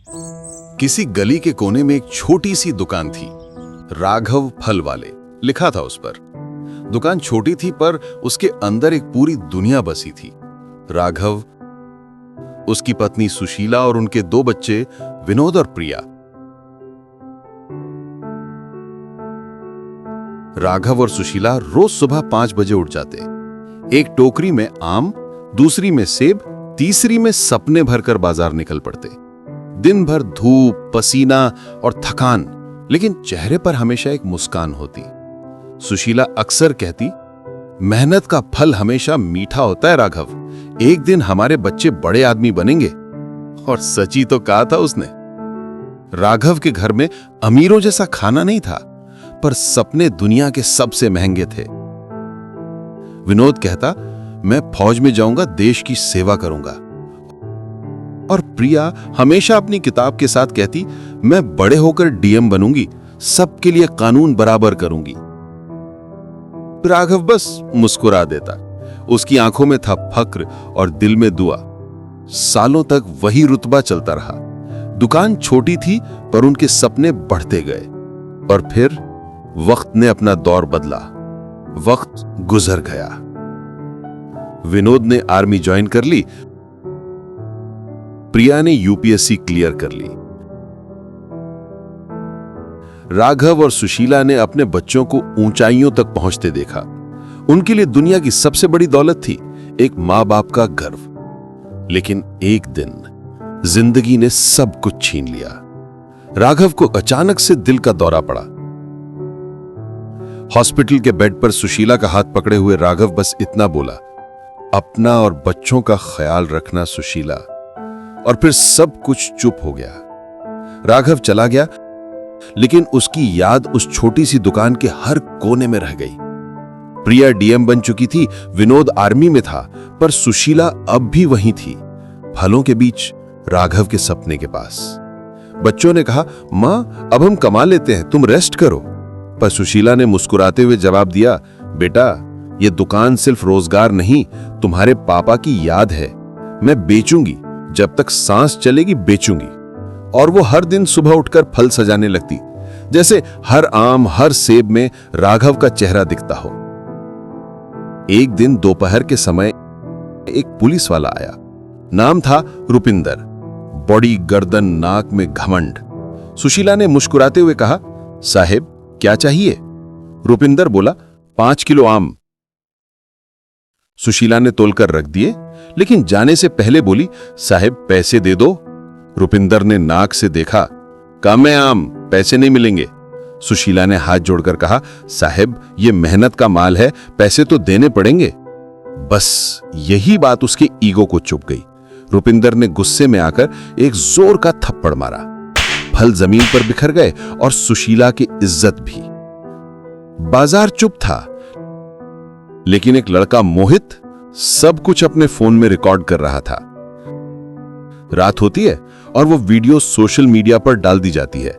किसी गली के कोने में एक छोटी सी दुकान थी, राघव फल वाले लिखा था उस पर। दुकान छोटी थी पर उसके अंदर एक पूरी दुनिया बसी थी। राघव, उसकी पत्नी सुशीला और उनके 2 बच्चे विनोद और प्रिया। राघव और सुशीला रोज सुबह 5 बजे उठ जाते। एक टोकरी में आम, दूसरी में सेब, तीसरी में सपने भरकर बाजार निकल पड़ते। दिन भर धूप, पसीना और थकान, लेकिन चेहरे पर हमेशा एक मुस्कान होती। सुशीला अक्सर कहती, मेहनत का फल हमेशा मीठा होता है राघव, एक दिन हमारे बच्चे बड़े आदमी बनेंगे। और सची तो कहा था उसने। राघव के घर में अमीरों जैसा खाना नहीं था, पर सपने दुनिया के सबसे महंगे थे। विनोद कहता, मैं फौज में जाऊंगा, देश की सेवा करूंगा। और प्रिया हमेशा अपनी किताब के साथ कहती, मैं बड़े होकर डीएम बनूंगी, सबके लिए कानून बराबर करूंगी। राघव बस मुस्कुरा देता। उसकी आंखों में था फक्र और दिल में दुआ। सालों तक वही रुतबा चलता रहा। दुकान छोटी थी पर उनके सपने बढ़ते गए। और फिर वक्त ने अपना दौर बदला। वक्त गुजर गया। विनोद ने आर्मी ज्वाइन कर ली, प्रिया ने यूपीएससी क्लियर कर ली। राघव और सुशीला ने अपने बच्चों को ऊंचाइयों तक पहुंचते देखा। उनके लिए दुनिया की सबसे बड़ी दौलत थी एक मां बाप का गर्व। लेकिन एक दिन जिंदगी ने सब कुछ छीन लिया। राघव को अचानक से दिल का दौरा पड़ा। हॉस्पिटल के बेड पर सुशीला का हाथ पकड़े हुए राघव बस इतना बोला, अपना और बच्चों का ख्याल रखना सुशीला। और फिर सब कुछ चुप हो गया। राघव चला गया, लेकिन उसकी याद उस छोटी सी दुकान के हर कोने में रह गई। प्रिया डीएम बन चुकी थी, विनोद आर्मी में था, पर सुशीला अब भी वहीं थी, फलों के बीच, राघव के सपने के पास। बच्चों ने कहा, मां अब हम कमा लेते हैं, तुम रेस्ट करो। पर सुशीला ने मुस्कुराते हुए जवाब दिया, बेटा ये दुकान सिर्फ रोजगार नहीं, तुम्हारे पापा की याद है। मैं बेचूंगी, जब तक सांस चलेगी बेचूंगी। और वो हर दिन सुबह उठकर फल सजाने लगती, जैसे हर आम, हर सेब में राघव का चेहरा दिखता हो। एक दिन दोपहर के समय एक पुलिस वाला आया। नाम था रुपिंदर। बड़ी गर्दन, नाक में घमंड। सुशीला ने मुस्कुराते हुए कहा, साहेब क्या चाहिए? रुपिंदर बोला, 5 किलो आम। सुशीला ने तोलकर रख दिए, लेकिन जाने से पहले बोली, साहेब पैसे दे दो। रुपिंदर ने नाक से देखा, कम है आम, पैसे नहीं मिलेंगे। सुशीला ने हाथ जोड़कर कहा, साहेब ये मेहनत का माल है, पैसे तो देने पड़ेंगे। बस यही बात उसके ईगो को चुभ गई। रुपिंदर ने गुस्से में आकर एक जोर का थप्पड़ मारा। फल जमीन पर बिखर गए और सुशीला की इज्जत भी। बाजार चुप था, लेकिन एक लड़का मोहित सब कुछ अपने फोन में रिकॉर्ड कर रहा था। रात होती है और वो वीडियो सोशल मीडिया पर डाल दी जाती है।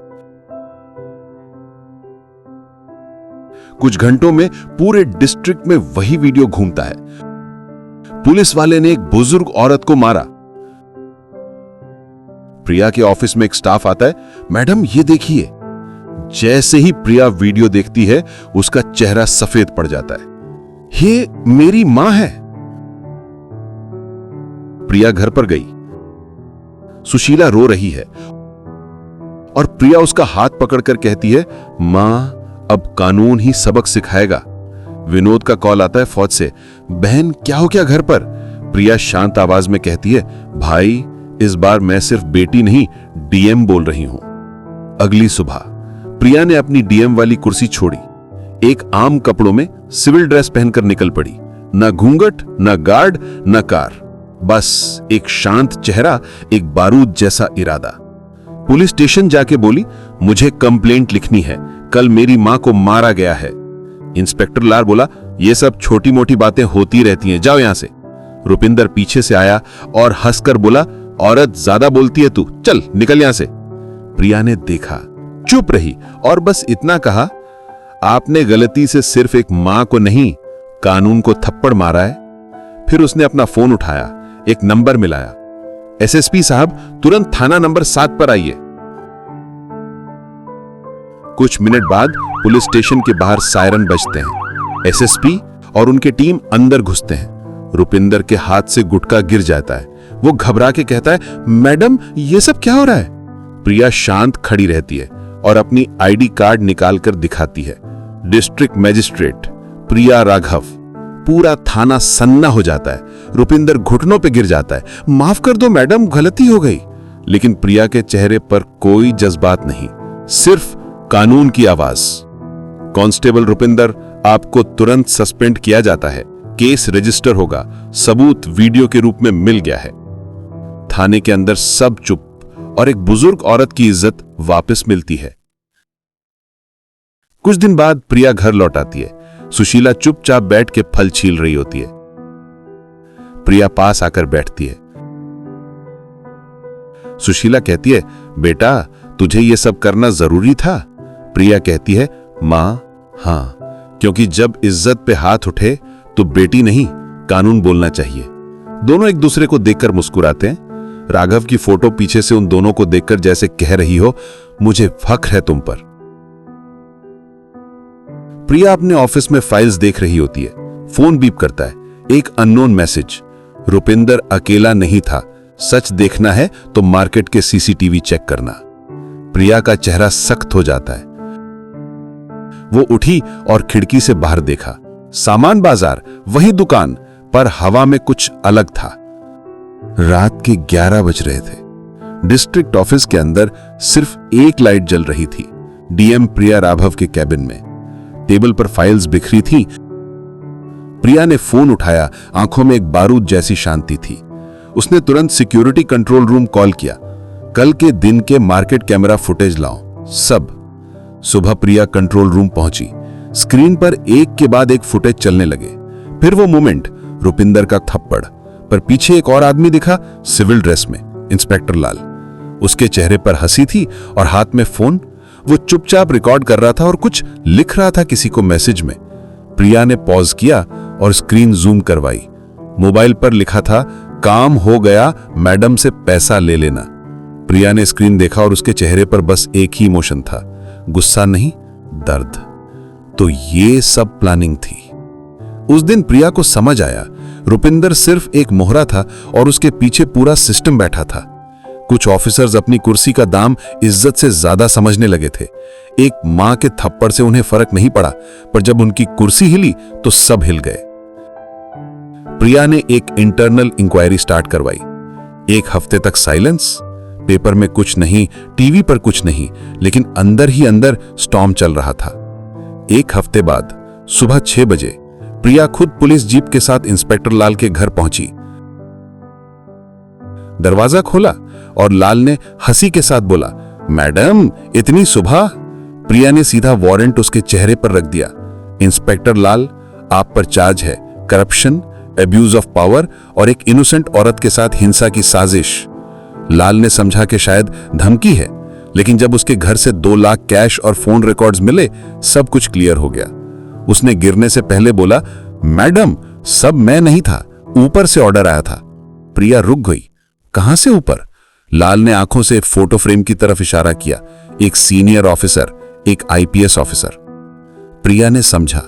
कुछ घंटों में पूरे डिस्ट्रिक्ट में वही वीडियो घूमता है। पुलिस वाले ने एक बुजुर्ग औरत को मारा। प्रिया के ऑफिस में एक स्टाफ आता है, मैडम ये देखिए। जैसे ही प्रिया वीडियो देखती है, उसका चेहरा सफेद पड़ जाता है। ये मेरी मां है। प्रिया घर पर गई। सुशीला रो रही है और प्रिया उसका हाथ पकड़कर कहती है, मां अब कानून ही सबक सिखाएगा। विनोद का कॉल आता है फौज से, बहन क्या हो क्या घर पर? प्रिया शांत आवाज में कहती है, भाई इस बार मैं सिर्फ बेटी नहीं, डीएम बोल रही हूं। अगली सुबह प्रिया ने अपनी डीएम वाली कुर्सी छोड़ी। एक आम कपड़ों में सिविल ड्रेस पहनकर निकल पड़ी। न घूंघट, न गार्ड, न कार, बस एक शांत चेहरा, एक बारूद जैसा इरादा। पुलिस स्टेशन जाके बोली, मुझे कंप्लेंट लिखनी है, कल मेरी मां को मारा गया है। इंस्पेक्टर लाल बोला, ये सब छोटी मोटी बातें होती रहती हैं, जाओ यहां से। रुपिंदर पीछे से आया और हंसकर बोला, औरत ज्यादा बोलती है तू, चल निकल यहां से। प्रिया ने देखा, चुप रही और बस इतना कहा, आपने गलती से सिर्फ एक मां को नहीं, कानून को थप्पड़ मारा है। फिर उसने अपना फोन उठाया, एक नंबर मिलाया। एसएसपी साहब, तुरंत थाना नंबर 7 पर आइए। कुछ मिनट बाद पुलिस स्टेशन के बाहर सायरन बजते हैं। एसएसपी और उनकी टीम अंदर घुसते हैं। रुपिंदर के हाथ से गुटखा गिर जाता है। वो घबरा के कहता है, मैडम ये सब क्या हो रहा है? प्रिया शांत खड़ी रहती है और अपनी आईडी कार्ड निकालकर दिखाती है। डिस्ट्रिक्ट मजिस्ट्रेट प्रिया राघव। पूरा थाना सन्ना हो जाता है। रुपिंदर घुटनों पे गिर जाता है। माफ कर दो मैडम, गलती हो गई। लेकिन प्रिया के चेहरे पर कोई जज्बात नहीं, सिर्फ कानून की आवाज। कांस्टेबल रुपिंदर, आपको तुरंत सस्पेंड किया जाता है। केस रजिस्टर होगा। सबूत वीडियो के रूप में मिल गया है। थाने के अंदर सब चुप और एक बुजुर्ग औरत की इज्जत वापस मिलती है। कुछ दिन बाद प्रिया घर लौट आती है। सुशीला चुपचाप बैठ के फल छील रही होती है। प्रिया पास आकर बैठती है। सुशीला कहती है, बेटा तुझे ये सब करना जरूरी था? प्रिया कहती है, मां हां, क्योंकि जब इज्जत पे हाथ उठे तो बेटी नहीं कानून बोलना चाहिए। दोनों एक दूसरे को देखकर मुस्कुराते हैं। राघव की फोटो पीछे से उन दोनों को देखकर जैसे कह रही हो, मुझे फख्र है तुम पर। प्रिया अपने ऑफिस में फाइल्स देख रही होती है। फोन बीप करता है। एक अननोन मैसेज। रुपिंदर अकेला नहीं था। सच देखना है तो मार्केट के सीसीटीवी चेक करना। प्रिया का चेहरा सख्त हो जाता है। वो उठी और खिड़की से बाहर देखा। सामान बाजार, वही दुकान, पर हवा में कुछ अलग था। रात के 11 बज रहे थे। डिस्ट्रिक्ट ऑफिस के अंदर सिर्फ एक लाइट जल रही थी, डीएम प्रिया राघव के कैबिन में। टेबल पर फाइल्स बिखरी थी। प्रिया ने फोन उठाया। आंखों में एक बारूद जैसी शांति थी। उसने तुरंत सिक्योरिटी कंट्रोल रूम कॉल किया। कल के दिन के मार्केट कैमरा फुटेज लाओ, सब। सुबह प्रिया कंट्रोल रूम पहुंची। स्क्रीन पर एक के बाद एक फुटेज चलने लगे। फिर वो मोमेंट, रुपिंदर का थप्पड़, पर पीछे एक और आदमी दिखा, सिविल ड्रेस में, इंस्पेक्टर लाल। उसके चेहरे पर हंसी थी और हाथ में फोन। वो चुपचाप रिकॉर्ड कर रहा था और कुछ लिख रहा था किसी को मैसेज में। प्रिया ने पॉज किया और स्क्रीन जूम करवाई। मोबाइल पर लिखा था, काम हो गया, मैडम से पैसा ले लेना। प्रिया ने स्क्रीन देखा और उसके चेहरे पर बस एक ही इमोशन था, गुस्सा नहीं, दर्द। तो ये सब प्लानिंग थी। उस दिन प्रिया को समझ आया, रुपिंदर सिर्फ एक मोहरा था और उसके पीछे पूरा सिस्टम बैठा था। कुछ ऑफिसर्स अपनी कुर्सी का दाम इज्जत से ज्यादा समझने लगे थे। एक मां के थप्पड़ से उन्हें फर्क नहीं पड़ा, पर जब उनकी कुर्सी हिली तो सब हिल गए। प्रिया ने एक इंटरनल इंक्वायरी स्टार्ट करवाई। 1 हफ्ते तक साइलेंस। पेपर में कुछ नहीं, टीवी पर कुछ नहीं, लेकिन अंदर ही अंदर स्टॉर्म चल रहा था। 1 हफ्ते बाद सुबह 6 बजे प्रिया खुद पुलिस जीप के साथ इंस्पेक्टर लाल के घर पहुंची। दरवाजा खोला और लाल ने हंसी के साथ बोला, मैडम इतनी सुबह? प्रिया ने सीधा वारंट उसके चेहरे पर रख दिया। इंस्पेक्टर लाल, आप पर चार्ज है करप्शन, एब्यूज ऑफ पावर और एक इनोसेंट औरत के साथ हिंसा की साजिश। लाल ने समझा कि शायद धमकी है, लेकिन जब उसके घर से 2 लाख कैश और फोन रिकॉर्ड्स मिले, सब कुछ क्लियर हो गया। उसने गिरने से पहले बोला, मैडम सब मैं नहीं था, ऊपर से ऑर्डर आया था। प्रिया रुक गई। कहां से ऊपर? लाल ने आंखों से फोटो फ्रेम की तरफ इशारा किया। एक सीनियर ऑफिसर, एक आईपीएस ऑफिसर। प्रिया ने समझा,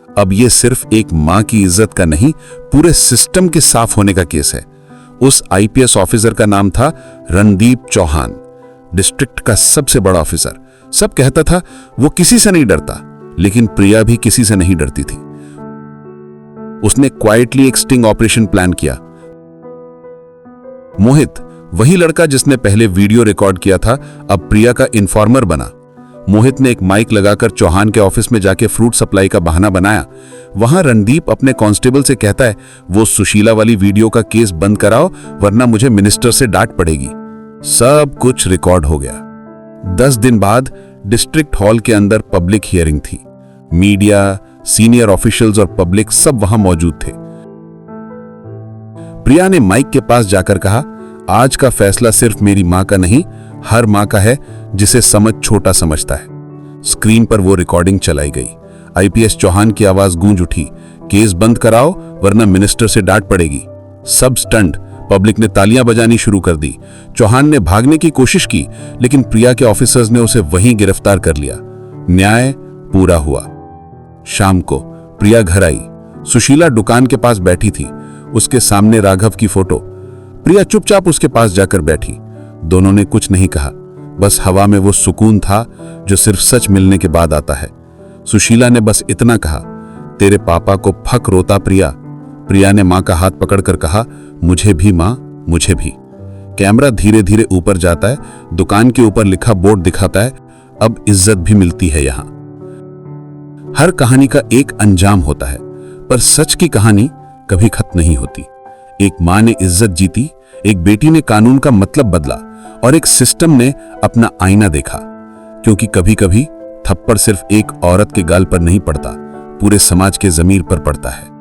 अब यह सिर्फ एक मां की इज्जत का नहीं, पूरे सिस्टम के साफ होने का केस है। उस आईपीएस ऑफिसर का नाम था रणदीप चौहान, डिस्ट्रिक्ट का सबसे बड़ा ऑफिसर। सब कहता था वो किसी से नहीं डरता, लेकिन प्रिया भी किसी से नहीं डरती थी। उसने क्वाइटली एक स्टिंग ऑपरेशन प्लान किया। मोहित, वही लड़का जिसने पहले वीडियो रिकॉर्ड किया था, अब प्रिया का इन्फॉर्मर बना। मोहित ने एक माइक लगाकर चौहान के ऑफिस में जाके फ्रूट सप्लाई का बहाना बनाया। वहां रणदीप अपने कांस्टेबल से कहता है, वो सुशीला वाली वीडियो का केस बंद कराओ, वरना मुझे मिनिस्टर से डांट पड़ेगी। सब कुछ रिकॉर्ड हो गया। 10 दिन बाद डिस्ट्रिक्ट हॉल के अंदर पब्लिक हियरिंग थी। मीडिया, सीनियर ऑफिशियल्स और पब्लिक सब वहां मौजूद थे। प्रिया ने माइक के पास जाकर कहा, आज का फैसला सिर्फ मेरी मां का नहीं, हर मां का है जिसे समझ छोटा समझता है। स्क्रीन पर वो रिकॉर्डिंग चलाई गई। आईपीएस चौहान की आवाज गूंज उठी, केस बंद कराओ वरना मिनिस्टर से डांट पड़ेगी। सब स्टंड, पब्लिक ने तालियां बजानी शुरू कर दी। चौहान ने भागने की कोशिश की, लेकिन प्रिया के ऑफिसर्स ने उसे वहीं गिरफ्तार कर लिया। न्याय पूरा हुआ। शाम को प्रिया घर आई। सुशीला दुकान के पास बैठी थी, उसके सामने राघव की फोटो। प्रिया चुपचाप उसके पास जाकर बैठी। दोनों ने कुछ नहीं कहा, बस हवा में वो सुकून था जो सिर्फ सच मिलने के बाद आता है। सुशीला ने बस इतना कहा, तेरे पापा को फक रोता प्रिया। प्रिया ने मां का हाथ पकड़कर कहा, मुझे भी मां, मुझे भी। कैमरा धीरे धीरे ऊपर जाता है। दुकान के ऊपर लिखा बोर्ड दिखाता है, अब इज्जत भी मिलती है यहां। हर कहानी का एक अंजाम होता है, पर सच की कहानी कभी खत्म नहीं होती। एक मां ने इज्जत जीती, एक बेटी ने कानून का मतलब बदला, और एक सिस्टम ने अपना आईना देखा। क्योंकि कभी कभी थप्पड़ सिर्फ एक औरत के गाल पर नहीं पड़ता, पूरे समाज के जमीर पर पड़ता है।